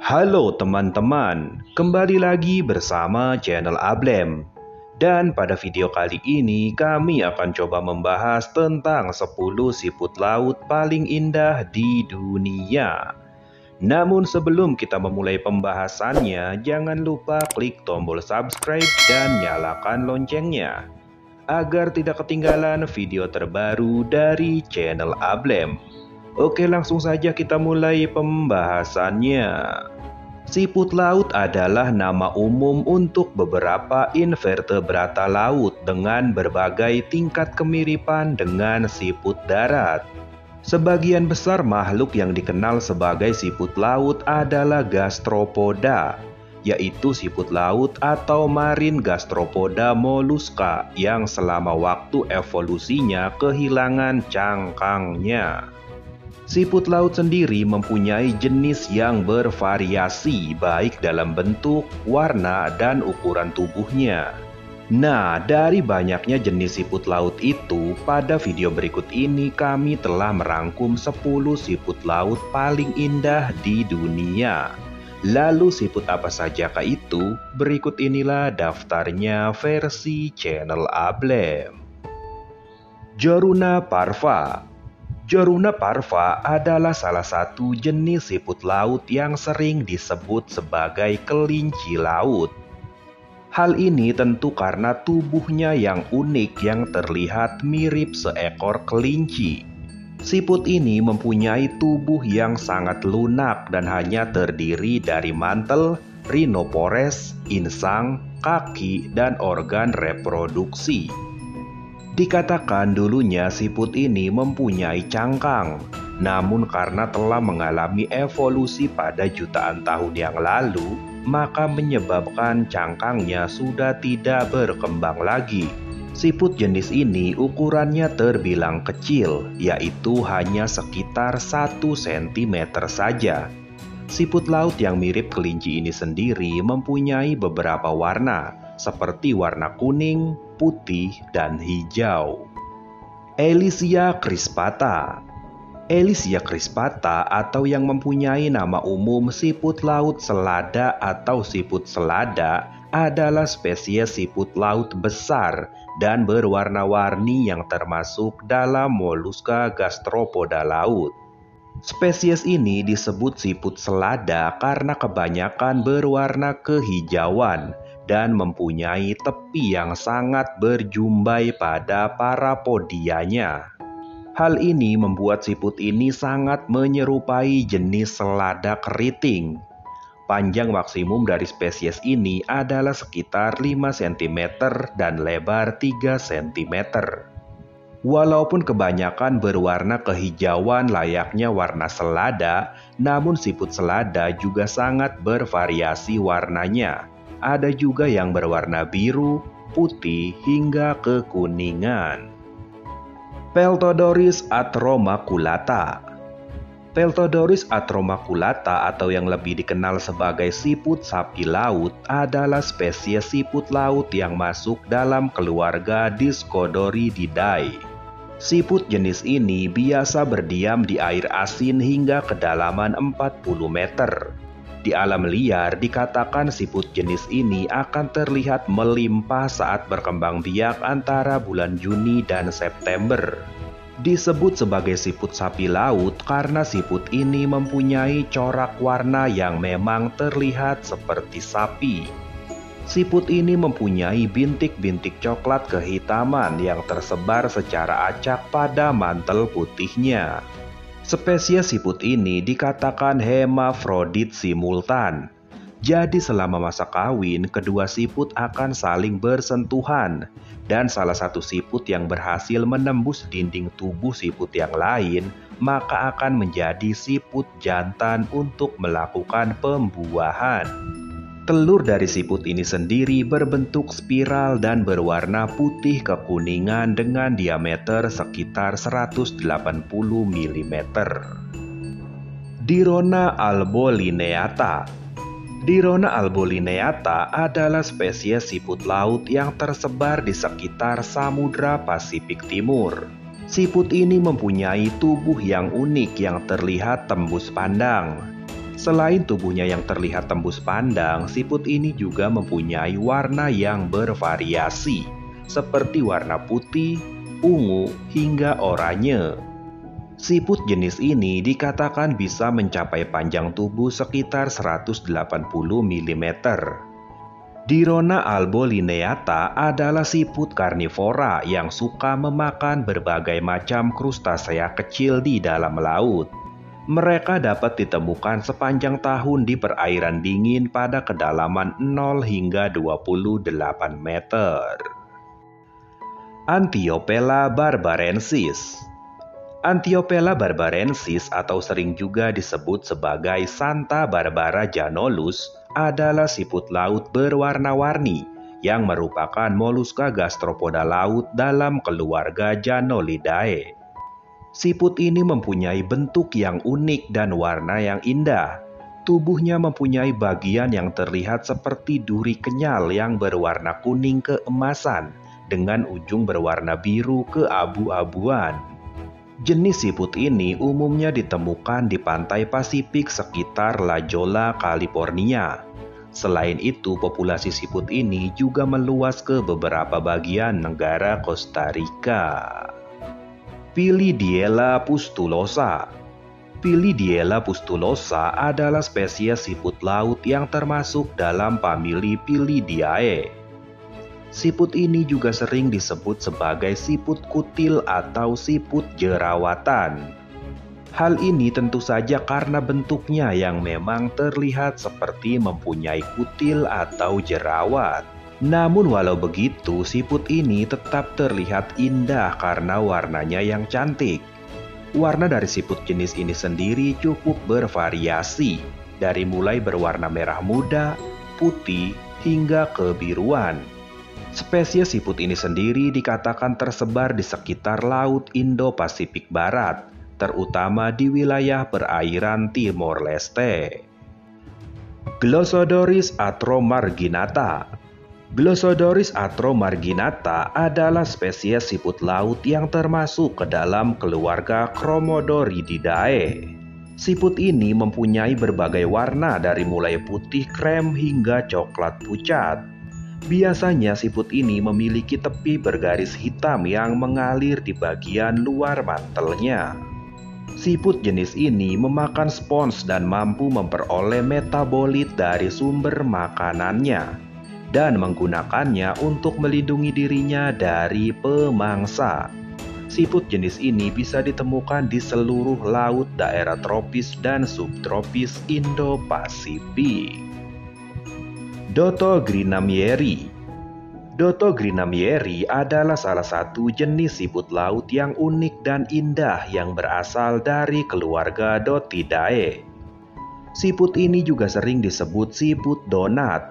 Halo teman-teman, kembali lagi bersama channel Ablem. Dan pada video kali ini kami akan coba membahas tentang 10 siput laut paling indah di dunia. Namun sebelum kita memulai pembahasannya, jangan lupa klik tombol subscribe dan nyalakan loncengnya agar tidak ketinggalan video terbaru dari channel Ablem. Oke, langsung saja kita mulai pembahasannya. Siput laut adalah nama umum untuk beberapa invertebrata laut dengan berbagai tingkat kemiripan dengan siput darat. Sebagian besar makhluk yang dikenal sebagai siput laut adalah gastropoda, yaitu siput laut atau marine gastropoda moluska yang selama waktu evolusinya kehilangan cangkangnya. Siput laut sendiri mempunyai jenis yang bervariasi baik dalam bentuk, warna, dan ukuran tubuhnya. Nah, dari banyaknya jenis siput laut itu, pada video berikut ini kami telah merangkum 10 siput laut paling indah di dunia. Lalu siput apa sajakah itu? Berikut inilah daftarnya versi channel Ablem. Joruna parva. Joruna parva adalah salah satu jenis siput laut yang sering disebut sebagai kelinci laut. Hal ini tentu karena tubuhnya yang unik yang terlihat mirip seekor kelinci. Siput ini mempunyai tubuh yang sangat lunak dan hanya terdiri dari mantel, rhinopores, insang, kaki, dan organ reproduksi. Dikatakan dulunya siput ini mempunyai cangkang, namun karena telah mengalami evolusi pada jutaan tahun yang lalu, maka menyebabkan cangkangnya sudah tidak berkembang lagi. Siput jenis ini ukurannya terbilang kecil, yaitu hanya sekitar 1 cm saja. Siput laut yang mirip kelinci ini sendiri mempunyai beberapa warna, seperti warna kuning, putih, dan hijau. Elysia crispata. Elysia crispata atau yang mempunyai nama umum siput laut selada atau siput selada adalah spesies siput laut besar dan berwarna-warni yang termasuk dalam moluska gastropoda laut. Spesies ini disebut siput selada karena kebanyakan berwarna kehijauan dan mempunyai tepi yang sangat berjumbai pada parapodianya. Hal ini membuat siput ini sangat menyerupai jenis selada keriting. Panjang maksimum dari spesies ini adalah sekitar 5 cm dan lebar 3 cm. Walaupun kebanyakan berwarna kehijauan layaknya warna selada, namun siput selada juga sangat bervariasi warnanya. Ada juga yang berwarna biru, putih, hingga kekuningan. Peltodoris atromaculata. Peltodoris atromaculata atau yang lebih dikenal sebagai siput sapi laut adalah spesies siput laut yang masuk dalam keluarga Discodoridae. Siput jenis ini biasa berdiam di air asin hingga kedalaman 40 meter. Di alam liar dikatakan siput jenis ini akan terlihat melimpah saat berkembang biak antara bulan Juni dan September. Disebut sebagai siput sapi laut karena siput ini mempunyai corak warna yang memang terlihat seperti sapi. Siput ini mempunyai bintik-bintik coklat kehitaman yang tersebar secara acak pada mantel putihnya. Spesies siput ini dikatakan hermafrodit simultan. Jadi selama masa kawin, kedua siput akan saling bersentuhan. Dan salah satu siput yang berhasil menembus dinding tubuh siput yang lain, maka akan menjadi siput jantan untuk melakukan pembuahan. Telur dari siput ini sendiri berbentuk spiral dan berwarna putih kekuningan dengan diameter sekitar 180 mm. Dirona albolineata. Dirona albolineata adalah spesies siput laut yang tersebar di sekitar Samudra Pasifik Timur. Siput ini mempunyai tubuh yang unik yang terlihat tembus pandang. Selain tubuhnya yang terlihat tembus pandang, siput ini juga mempunyai warna yang bervariasi, seperti warna putih, ungu, hingga oranye. Siput jenis ini dikatakan bisa mencapai panjang tubuh sekitar 180 mm. Dirona albolineata adalah siput karnivora yang suka memakan berbagai macam krustasea kecil di dalam laut. Mereka dapat ditemukan sepanjang tahun di perairan dingin pada kedalaman 0 hingga 28 meter. Anthiopela barbarensis. Anthiopela barbarensis atau sering juga disebut sebagai Santa Barbara janolus adalah siput laut berwarna-warni yang merupakan moluska gastropoda laut dalam keluarga Janolidae. Siput ini mempunyai bentuk yang unik dan warna yang indah. Tubuhnya mempunyai bagian yang terlihat seperti duri kenyal yang berwarna kuning keemasan dengan ujung berwarna biru keabu-abuan. Jenis siput ini umumnya ditemukan di pantai Pasifik sekitar La Jolla, California. Selain itu, populasi siput ini juga meluas ke beberapa bagian negara Costa Rica. Pilidiela pustulosa. Pilidiela pustulosa adalah spesies siput laut yang termasuk dalam famili Pilidiae. Siput ini juga sering disebut sebagai siput kutil atau siput jerawatan. Hal ini tentu saja karena bentuknya yang memang terlihat seperti mempunyai kutil atau jerawat. Namun walau begitu, siput ini tetap terlihat indah karena warnanya yang cantik. Warna dari siput jenis ini sendiri cukup bervariasi, dari mulai berwarna merah muda, putih, hingga kebiruan. Spesies siput ini sendiri dikatakan tersebar di sekitar Laut Indo-Pasifik Barat, terutama di wilayah perairan Timor Leste. Glossodoris atromarginata. Glossodoris atromarginata adalah spesies siput laut yang termasuk ke dalam keluarga Chromodorididae. Siput ini mempunyai berbagai warna dari mulai putih krem hingga coklat pucat. Biasanya siput ini memiliki tepi bergaris hitam yang mengalir di bagian luar mantelnya. Siput jenis ini memakan spons dan mampu memperoleh metabolit dari sumber makanannya dan menggunakannya untuk melindungi dirinya dari pemangsa. Siput jenis ini bisa ditemukan di seluruh laut daerah tropis dan subtropis Indo-Pasifik. Dotogrinamieri. Dotogrinamieri adalah salah satu jenis siput laut yang unik dan indah yang berasal dari keluarga Dotidae. Siput ini juga sering disebut siput donat.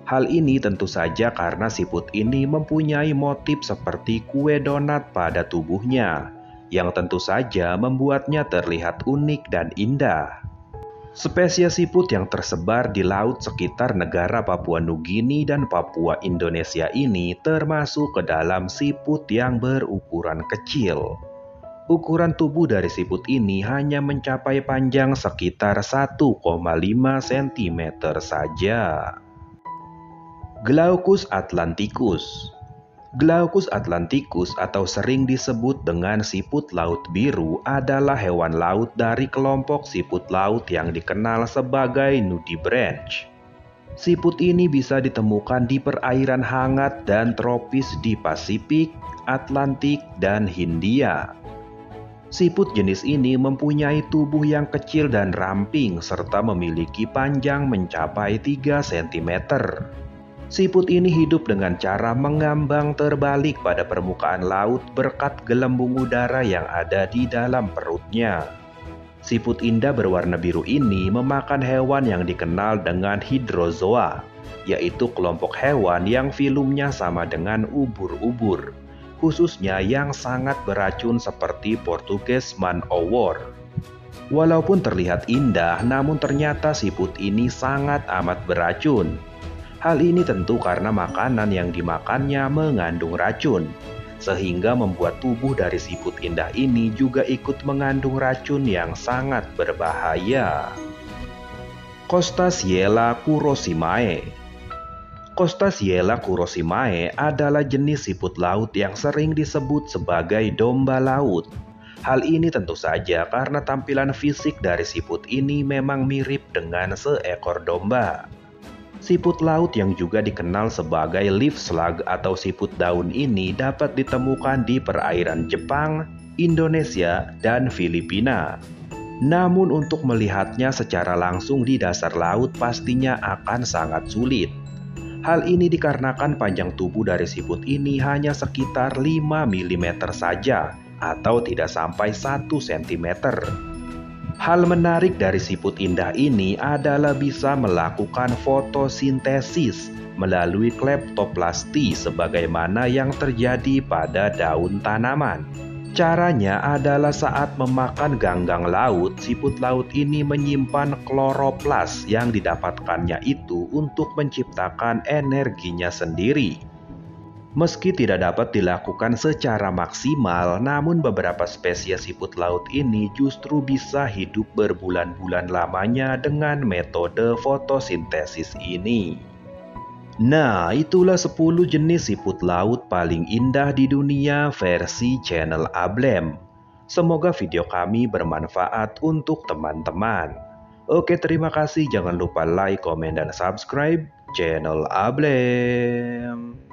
Hal ini tentu saja karena siput ini mempunyai motif seperti kue donat pada tubuhnya, yang tentu saja membuatnya terlihat unik dan indah. Spesies siput yang tersebar di laut sekitar negara Papua Nugini dan Papua Indonesia ini termasuk ke dalam siput yang berukuran kecil. Ukuran tubuh dari siput ini hanya mencapai panjang sekitar 1,5 cm saja. Glaucus atlanticus. Glaucus atlanticus atau sering disebut dengan siput laut biru adalah hewan laut dari kelompok siput laut yang dikenal sebagai nudibranch. Siput ini bisa ditemukan di perairan hangat dan tropis di Pasifik, Atlantik, dan Hindia. Siput jenis ini mempunyai tubuh yang kecil dan ramping serta memiliki panjang mencapai 3 cm. Siput ini hidup dengan cara mengambang terbalik pada permukaan laut berkat gelembung udara yang ada di dalam perutnya. Siput indah berwarna biru ini memakan hewan yang dikenal dengan hydrozoa, yaitu kelompok hewan yang filumnya sama dengan ubur-ubur, khususnya yang sangat beracun seperti Portuguese man o' war. Walaupun terlihat indah, namun ternyata siput ini sangat amat beracun. Hal ini tentu karena makanan yang dimakannya mengandung racun, sehingga membuat tubuh dari siput indah ini juga ikut mengandung racun yang sangat berbahaya. Costasiella curosimae. Costasiella curosimae adalah jenis siput laut yang sering disebut sebagai domba laut. Hal ini tentu saja karena tampilan fisik dari siput ini memang mirip dengan seekor domba. Siput laut yang juga dikenal sebagai leaf slug atau siput daun ini dapat ditemukan di perairan Jepang, Indonesia, dan Filipina. Namun untuk melihatnya secara langsung di dasar laut pastinya akan sangat sulit. Hal ini dikarenakan panjang tubuh dari siput ini hanya sekitar 5 mm saja atau tidak sampai 1 cm. Hal menarik dari siput indah ini adalah bisa melakukan fotosintesis melalui kleptoplasti sebagaimana yang terjadi pada daun tanaman. Caranya adalah saat memakan ganggang laut, siput laut ini menyimpan kloroplas yang didapatkannya itu untuk menciptakan energinya sendiri. Meski tidak dapat dilakukan secara maksimal, namun beberapa spesies siput laut ini justru bisa hidup berbulan-bulan lamanya dengan metode fotosintesis ini. Nah, itulah 10 jenis siput laut paling indah di dunia versi channel Ablem. Semoga video kami bermanfaat untuk teman-teman. Oke, terima kasih. Jangan lupa like, komen, dan subscribe channel Ablem.